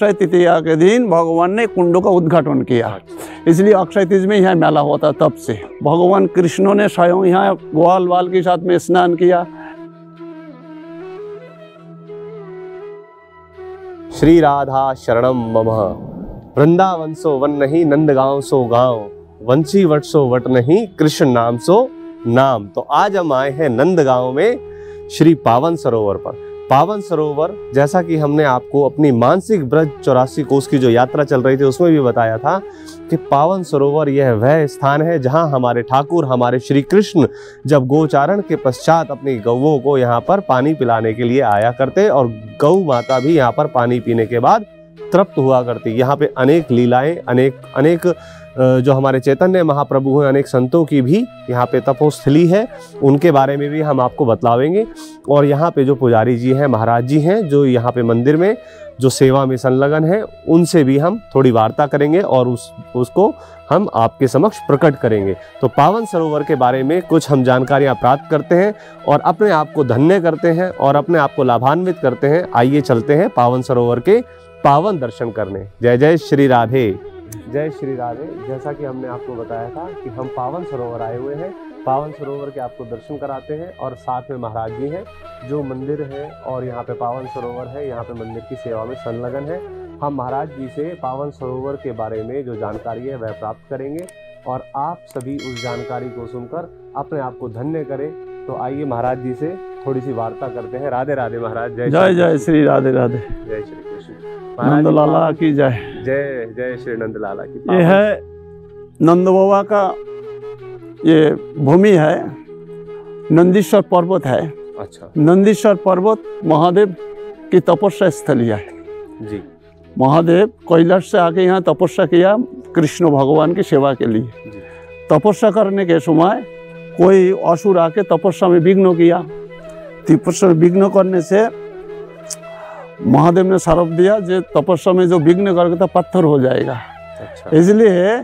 अक्षय तृतीया के दिन भगवान ने कुंडों का उद्घाटन किया, इसलिए अक्षय तृतीया में यहाँ मेला होता। तब से भगवान कृष्ण ने स्वयं यहाँ ग्वाल वाल के साथ में स्नान किया। श्री राधा शरणम मम, वृंदावन सो वन नहीं, नंदगांव सो गांव, वंशी वट सो वट नहीं, कृष्ण नाम सो नाम। तो आज हम आए हैं नंदगांव में श्री पावन सरोवर पर। पावन सरोवर, जैसा कि हमने आपको अपनी मानसिक ब्रज 84 कोस की जो यात्रा चल रही थी उसमें भी बताया था कि पावन सरोवर यह वह स्थान है जहां हमारे ठाकुर, हमारे श्री कृष्ण जब गोचारण के पश्चात अपनी गौओं को यहाँ पर पानी पिलाने के लिए आया करते और गौ माता भी यहाँ पर पानी पीने के बाद तृप्त हुआ करती। यहाँ पे अनेक लीलाएं, अनेक जो हमारे चैतन्य महाप्रभु हैं, अनेक संतों की भी यहाँ पे तपोस्थली है, उनके बारे में भी हम आपको बतलावेंगे। और यहाँ पे जो पुजारी जी हैं, महाराज जी हैं, जो यहाँ पे मंदिर में जो सेवा में संलग्न है, उनसे भी हम थोड़ी वार्ता करेंगे और उसको हम आपके समक्ष प्रकट करेंगे। तो पावन सरोवर के बारे में कुछ हम जानकारियाँ प्राप्त करते हैं और अपने आप को धन्य करते हैं और अपने आप को लाभान्वित करते हैं। आइए चलते हैं पावन सरोवर के पावन दर्शन करने। जय जय श्री राधे, जय श्री राधे। जैसा कि हमने आपको बताया था कि हम पावन सरोवर आए हुए हैं, पावन सरोवर के आपको दर्शन कराते हैं और साथ में महाराज जी हैं जो मंदिर है और यहाँ पे पावन सरोवर है, यहाँ पे मंदिर की सेवा में संलग्न है। हम महाराज जी से पावन सरोवर के बारे में जो जानकारी है वह प्राप्त करेंगे और आप सभी उस जानकारी को सुनकर अपने आप को धन्य करें। तो आइए महाराज जी से थोड़ी सी वार्ता करते हैं। राधे राधे महाराज। जय जय श्री राधे राधे। जय श्री कृष्ण। नंदलाला की जय। जय जय श्री नंदलाला की। ये है नंद बाबा का ये भूमि है, नंदीश्वर पर्वत है। अच्छा। नंदीश्वर पर्वत महादेव की तपस्या स्थली है जी। महादेव कैलाश से आके यहाँ तपस्या किया कृष्ण भगवान की सेवा के लिए। तपस्या करने के समय कोई असुर आके तपस्या में विघ्न किया। तपस्या में विघ्न करने से महादेव ने श्राप दिया जो तपस्या में जो विघ्न करके पत्थर हो जाएगा। अच्छा। इसलिए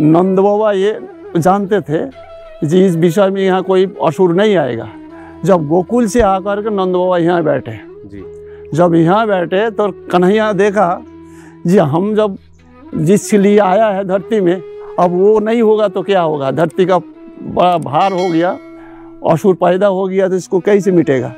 नंद बाबा ये जानते थे कि इस विषय में यहाँ कोई असुर नहीं आएगा। जब गोकुल से आकर के नंद बाबा यहाँ बैठे जी। जब यहाँ बैठे तो कन्हैया देखा जी हम जब जिसके लिए आया है धरती में, अब वो नहीं होगा तो क्या होगा, धरती का बड़ा भार हो गया, असुर पैदा हो गया तो इसको कैसे मिटेगा।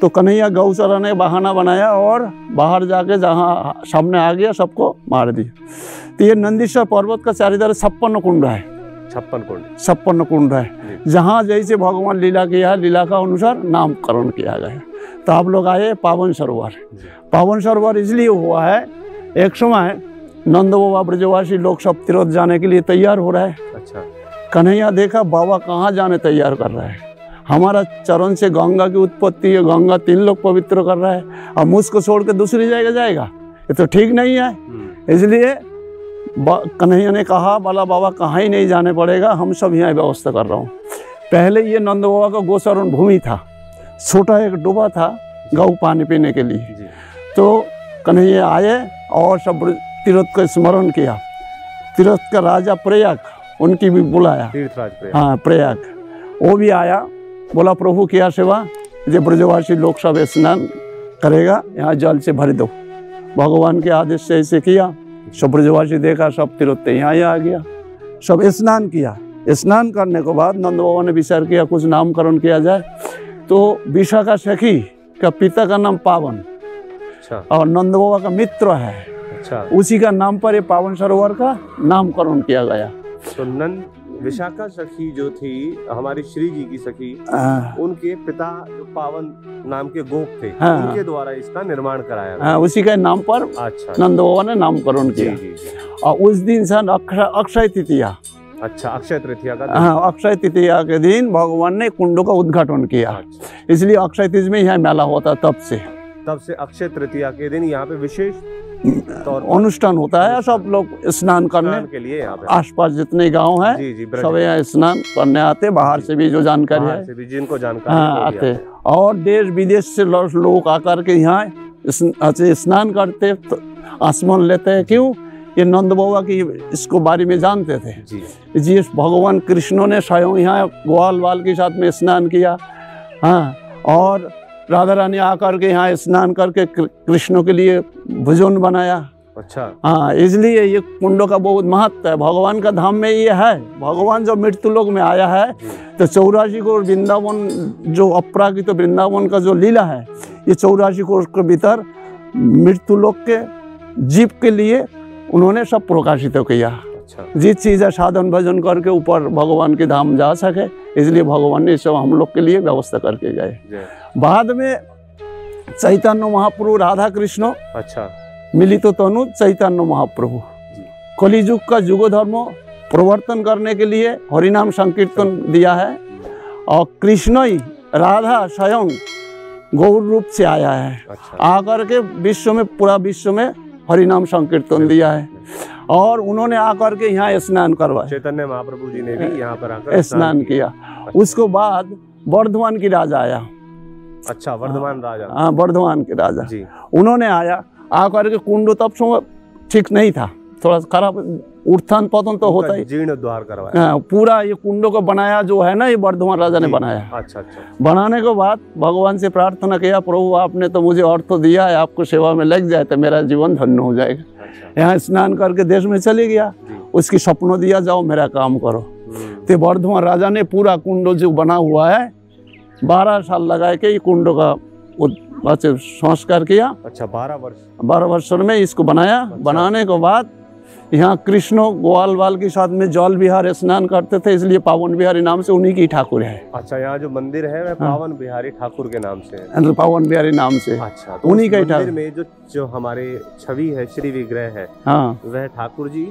तो कन्हैया गौशाला ने बहाना बनाया और बाहर जाके जहाँ सामने आ गया सबको मार दिया। तो ये नंदीश्वर पर्वत का चारिधर 56 कुंड है। 56 कुंड है, जहाँ जैसे भगवान लीला किया है लीला का अनुसार नामकरण किया गया है। तो आप लोग आए पावन सरोवर। पावन सरोवर इसलिए हुआ है, एक समय नंद बाबा ब्रजवासी लोग सब तीर्थ जाने के लिए तैयार हो रहे हैं। अच्छा। कन्हैया देखा बाबा कहाँ जाने तैयार कर रहे हैं, हमारा चरण से गंगा की उत्पत्ति है, गंगा 3 लोग पवित्र कर रहा है, अब मुझको छोड़ के दूसरी जगह जाएगा, ये तो ठीक नहीं है। इसलिए कन्हैया ने कहा बोला बाबा कहाँ ही नहीं जाने पड़ेगा, हम सब यहाँ व्यवस्था कर रहा हूँ। पहले ये नंद बाबा का गोचरण भूमि था, छोटा एक डूबा था गौ पानी पीने के लिए। तो कन्हैया आए और सब तीर्थ का स्मरण किया। तीर्थ का राजा प्रयाग उनकी भी बुलाया, हाँ प्रयाग, वो भी आया, बोला प्रभु क्या सेवा, जो ब्रजवासी लोग सब स्नान करेगा यहाँ जल से भर दो। भगवान के आदेश से ऐसे किया, सब ब्रजवासी देखा, सब तीर्थ यहाँ आ गया, सब स्नान किया। स्नान करने के बाद नंद बाबा ने विचार किया कुछ नामकरण किया जाए। तो विशाखा सखी का पिता का नाम पावन। अच्छा। और नंद बाबा का मित्र है। अच्छा। उसी का नाम पर ये पावन सरोवर का नामकरण किया गया। तो नंद विशाखा सखी जो थी हमारी श्री जी की सखी, उनके पिता जो पावन नाम के गोप थे, उनके द्वारा इसका निर्माण कराया गया। उसी के नाम पर नंद बाबा ने नामकरण किया। और उस दिन से अक्षय तृतीया। अच्छा, अक्षय तृतीया का। हाँ, अक्षय तृतीया के दिन भगवान ने कुंडों का उद्घाटन किया। इसलिए अक्षय तृतीया में यहाँ मेला होता। तब से अक्षय तृतीया के दिन यहाँ पे विशेष अनुष्ठान होता है। सब लोग स्नान करने के लिए यहाँ पे आसपास जितने गांव हैं सब यहाँ स्नान करने आते। बाहर से भी जो जानकारी है, जिनको जानकारी आते, और देश विदेश से लोग आकर के यहाँ स्नान करते, आसमान लेते हैं। क्यों? ये नंद बाबा की इसको बारे में जानते थे जी। भगवान कृष्ण ने स्वयं यहाँ ग्वाल वाल के साथ में स्नान किया। हाँ, और राधा रानी आकर के यहाँ स्नान करके कृष्ण के लिए भोजन बनाया, अच्छा। हाँ, इसलिए ये कुंडों का बहुत महत्व है। भगवान का धाम में ये है, भगवान जो मृत्यु लोक में आया है तो 84 करोड़ वृंदावन जो अपराकृत तो वृंदावन का जो लीला है, ये 84 करोड़ के भीतर मृत्यु लोक के जीव के लिए उन्होंने सब प्रकाशित किया। अच्छा। जिस चीज़ है साधन भजन करके ऊपर भगवान के धाम जा सके, इसलिए भगवान ने सब हम लोग के लिए व्यवस्था करके गए। बाद में चैतन्य महाप्रभु, राधा कृष्ण, अच्छा, मिलित तनु चैतन्य महाप्रभु, कलिजुग का युग धर्म प्रवर्तन करने के लिए हरिनाम संकीर्तन दिया है। और कृष्ण ही राधा स्वयं गौर रूप से आया है। अच्छा। आकर के विश्व में, पूरा विश्व में हरिनाम संकीर्तन दिया है। और उन्होंने आकर के यहाँ स्नान करवाया, चैतन्य महाप्रभु जी ने भी यहाँ पर आकर स्नान किया। उसको बाद वर्धमान की राजा आया। अच्छा, वर्धमान राजा। हाँ, वर्धमान के राजा जी। उन्होंने आकर के कुंड तब समय ठीक नहीं था, थोड़ा खराब, उत्थान पतन तो होता ही, जीर्णोद्धार करवाया। हाँ, पूरा ये कुंडों को बनाया जो है ना, ये वर्धमान राजा ने बनाया। अच्छा अच्छा। बनाने के बाद भगवान से प्रार्थना किया, प्रभु आपने तो मुझे अर्थ तो दिया है, आपको सेवा में लग जाए तो मेरा जीवन धन्य हो जाएगा। अच्छा। यहाँ स्नान करके देश में चले गया, उसकी सपनों दिया, जाओ मेरा काम करो। तो वर्धमान राजा ने पूरा कुंडो जो बना हुआ है 12 साल लगा के ये कुंडों का संस्कार किया। अच्छा, 12 वर्ष में इसको बनाया। अच्छा। बनाने के बाद यहाँ कृष्ण ग्वाल बाल के साथ में जल विहार स्नान करते थे, इसलिए पावन बिहारी नाम से उन्हीं की ठाकुर है। अच्छा, यहाँ जो मंदिर है वह पावन बिहारी ठाकुर के नाम से है। पावन बिहारी नाम से। अच्छा, तो उन्हीं का ही मंदिर में जो हमारे छवि है, श्री विग्रह है, हाँ, वह ठाकुर जी,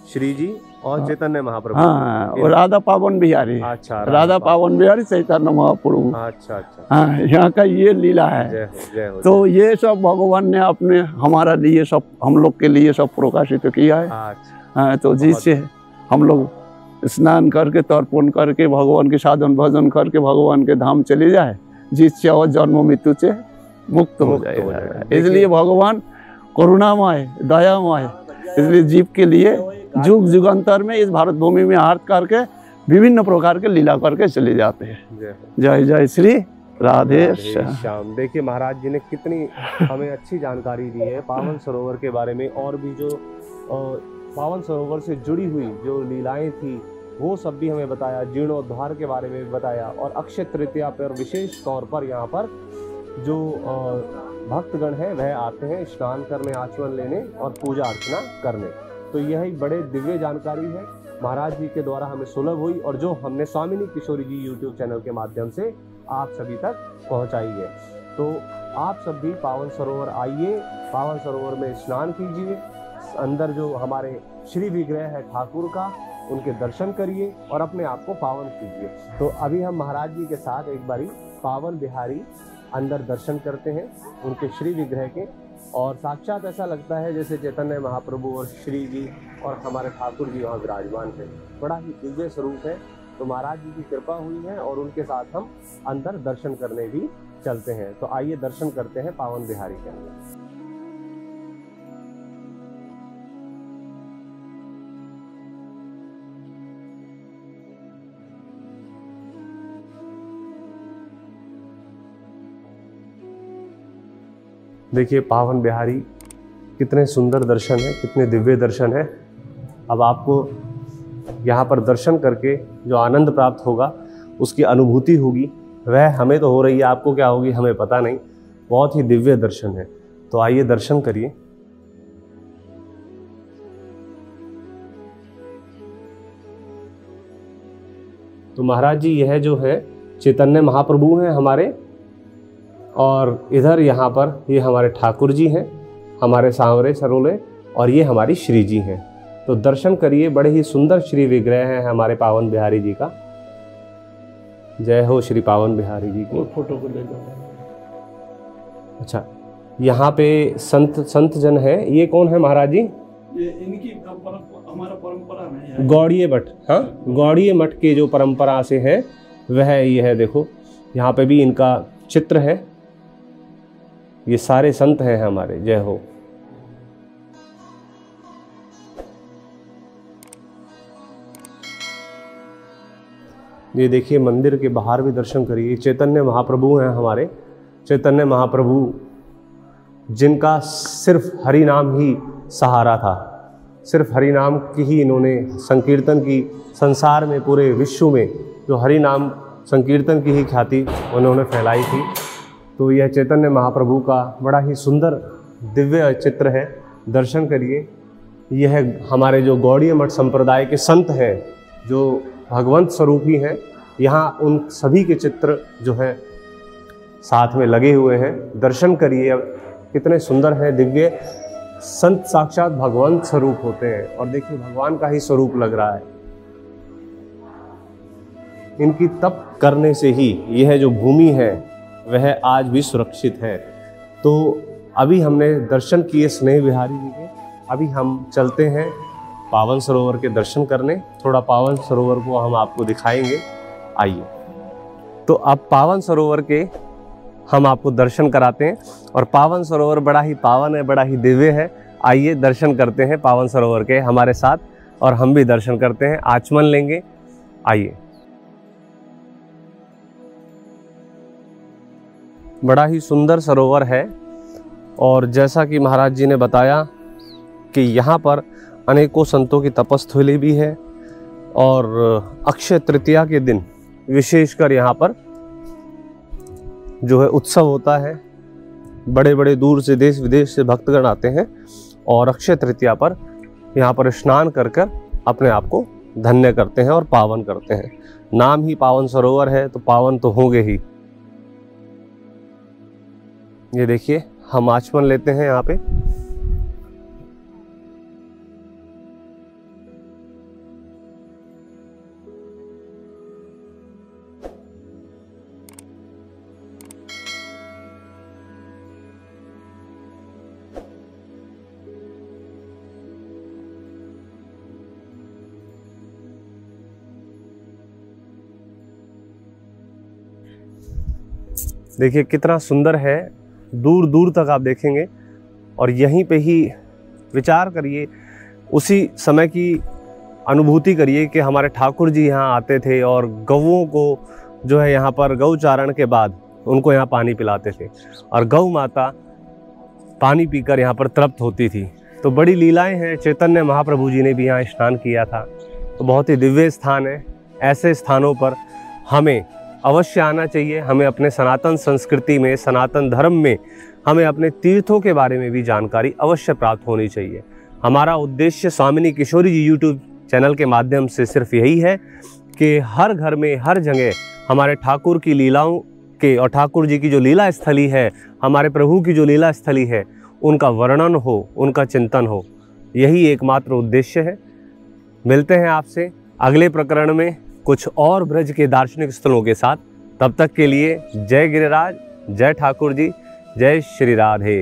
श्री जी और चैतन्य महाप्रभु। हाँ, और राधा पावन बिहारी। अच्छा, राधा पावन बिहारी चैतन्य महाप्रभु। अच्छा अच्छा। हाँ, यहाँ का ये लीला है। जय हो, जय हो। तो ये सब भगवान ने अपने हमारा लिए सब, हम लोग के लिए सब प्रकाशित किया है। अच्छा। हाँ, तो जिससे हम लोग स्नान करके, तर्पण करके, भगवान के साधन भजन करके भगवान के धाम चले जाए, जिससे और जन्म मृत्यु से मुक्त हो जाएगा। इसलिए भगवान करुणामय, दयामय, इसलिए जीव के लिए जुग जुगांतर में इस भारत भूमि में आर्त करके विभिन्न प्रकार के लीला करके चले जाते हैं। जय जय श्री राधे श्याम। देखिए महाराज जी ने कितनी हमें अच्छी जानकारी दी है पावन सरोवर के बारे में, और भी जो पावन सरोवर से जुड़ी हुई जो लीलाएं थी वो सब भी हमें बताया। जीर्णोद्धार के बारे में भी बताया, और अक्षय तृतीया पर विशेष तौर पर यहाँ पर जो भक्तगण है वह आते हैं स्नान करने, आचमन लेने और पूजा अर्चना करने। तो यही बड़े दिव्य जानकारी है महाराज जी के द्वारा हमें सुलभ हुई, और जो हमने स्वामिनी किशोरी जी यूट्यूब चैनल के माध्यम से आप सभी तक पहुंचाई है। तो आप सब भी पावन सरोवर आइए, पावन सरोवर में स्नान कीजिए, अंदर जो हमारे श्री विग्रह है ठाकुर का, उनके दर्शन करिए और अपने आप को पावन कीजिए। तो अभी हम महाराज जी के साथ एक बारी पावन बिहारी अंदर दर्शन करते हैं उनके श्री विग्रह के, और साक्षात ऐसा लगता है जैसे चैतन्य महाप्रभु और श्री जी और हमारे ठाकुर जी वहाँ विराजमान है। बड़ा ही दिव्य स्वरूप है। तो महाराज जी की कृपा हुई है और उनके साथ हम अंदर दर्शन करने भी चलते हैं। तो आइए दर्शन करते हैं पावन बिहारी के अंदर। देखिए पावन बिहारी, कितने सुंदर दर्शन है, कितने दिव्य दर्शन है। अब आपको यहाँ पर दर्शन करके जो आनंद प्राप्त होगा, उसकी अनुभूति होगी, वह हमें तो हो रही है, आपको क्या होगी हमें पता नहीं। बहुत ही दिव्य दर्शन है। तो आइए दर्शन करिए। तो महाराज जी यह जो है चैतन्य महाप्रभु हैं हमारे, और इधर यहाँ पर ये हमारे ठाकुर जी हैं, हमारे सांवरे सरोले, और ये हमारी श्री जी हैं। तो दर्शन करिए, बड़े ही सुंदर श्री विग्रह हैं हमारे पावन बिहारी जी का। जय हो श्री पावन बिहारी जी की। फोटो को ले जाओ। अच्छा, यहाँ पे संत जन है, ये कौन है महाराज जी? ये इनकी हमारा परंपरा में है। गौड़ीय मठ, हाँ, गौड़ीय मठ के जो परंपरा से है वह ये है। देखो यहाँ पे भी इनका चित्र है। ये सारे संत हैं हमारे। जय हो। ये देखिए मंदिर के बाहर भी दर्शन करिए। चैतन्य महाप्रभु हैं हमारे, चैतन्य महाप्रभु जिनका सिर्फ हरि नाम ही सहारा था। सिर्फ हरि नाम की ही इन्होंने संकीर्तन की, संसार में पूरे विश्व में जो हरि नाम संकीर्तन की ही ख्याति उन्होंने फैलाई थी। तो यह चैतन्य महाप्रभु का बड़ा ही सुंदर दिव्य चित्र है, दर्शन करिए। यह हमारे जो गौड़ीय मठ संप्रदाय के संत हैं, जो भगवंत स्वरूपी हैं, यहाँ उन सभी के चित्र जो है साथ में लगे हुए हैं। दर्शन करिए, कितने सुंदर हैं, दिव्य। संत साक्षात भगवंत स्वरूप होते हैं और देखिए भगवान का ही स्वरूप लग रहा है। इनकी तप करने से ही यह जो भूमि है वह आज भी सुरक्षित है। तो अभी हमने दर्शन किए स्नेह विहारी जी के, अभी हम चलते हैं पावन सरोवर के दर्शन करने। थोड़ा पावन सरोवर को हम आपको दिखाएंगे, आइए। तो अब पावन सरोवर के हम आपको दर्शन कराते हैं और पावन सरोवर बड़ा ही पावन है, बड़ा ही दिव्य है। आइए दर्शन करते हैं पावन सरोवर के हमारे साथ और हम भी दर्शन करते हैं, आचमन लेंगे। आइए। बड़ा ही सुंदर सरोवर है और जैसा कि महाराज जी ने बताया कि यहाँ पर अनेकों संतों की तपस्थली भी है और अक्षय तृतीया के दिन विशेषकर यहाँ पर जो है उत्सव होता है। बड़े बड़े दूर से, देश विदेश से भक्तगण आते हैं और अक्षय तृतीया पर यहाँ पर स्नान कर कर अपने आप को धन्य करते हैं और पावन करते हैं। नाम ही पावन सरोवर है तो पावन तो होंगे ही। ये देखिए हम आचमन लेते हैं यहाँ पे। देखिए कितना सुंदर है, दूर दूर तक आप देखेंगे और यहीं पे ही विचार करिए, उसी समय की अनुभूति करिए कि हमारे ठाकुर जी यहाँ आते थे और गौओं को जो है यहाँ पर गौचारण के बाद उनको यहाँ पानी पिलाते थे और गौ माता पानी पीकर यहाँ पर तृप्त होती थी। तो बड़ी लीलाएं हैं। चैतन्य महाप्रभु जी ने भी यहाँ स्नान किया था, तो बहुत ही दिव्य स्थान है। ऐसे स्थानों पर हमें अवश्य आना चाहिए। हमें अपने सनातन संस्कृति में, सनातन धर्म में, हमें अपने तीर्थों के बारे में भी जानकारी अवश्य प्राप्त होनी चाहिए। हमारा उद्देश्य स्वामिनी किशोरी जी यूट्यूब चैनल के माध्यम से सिर्फ यही है कि हर घर में, हर जगह हमारे ठाकुर की लीलाओं के और ठाकुर जी की जो लीला स्थली है, हमारे प्रभु की जो लीला स्थली है, उनका वर्णन हो, उनका चिंतन हो। यही एकमात्र उद्देश्य है। मिलते हैं आपसे अगले प्रकरण में कुछ और ब्रज के दार्शनिक स्थलों के साथ। तब तक के लिए जय गिरिराज, जय ठाकुर जी, जय श्री राधे।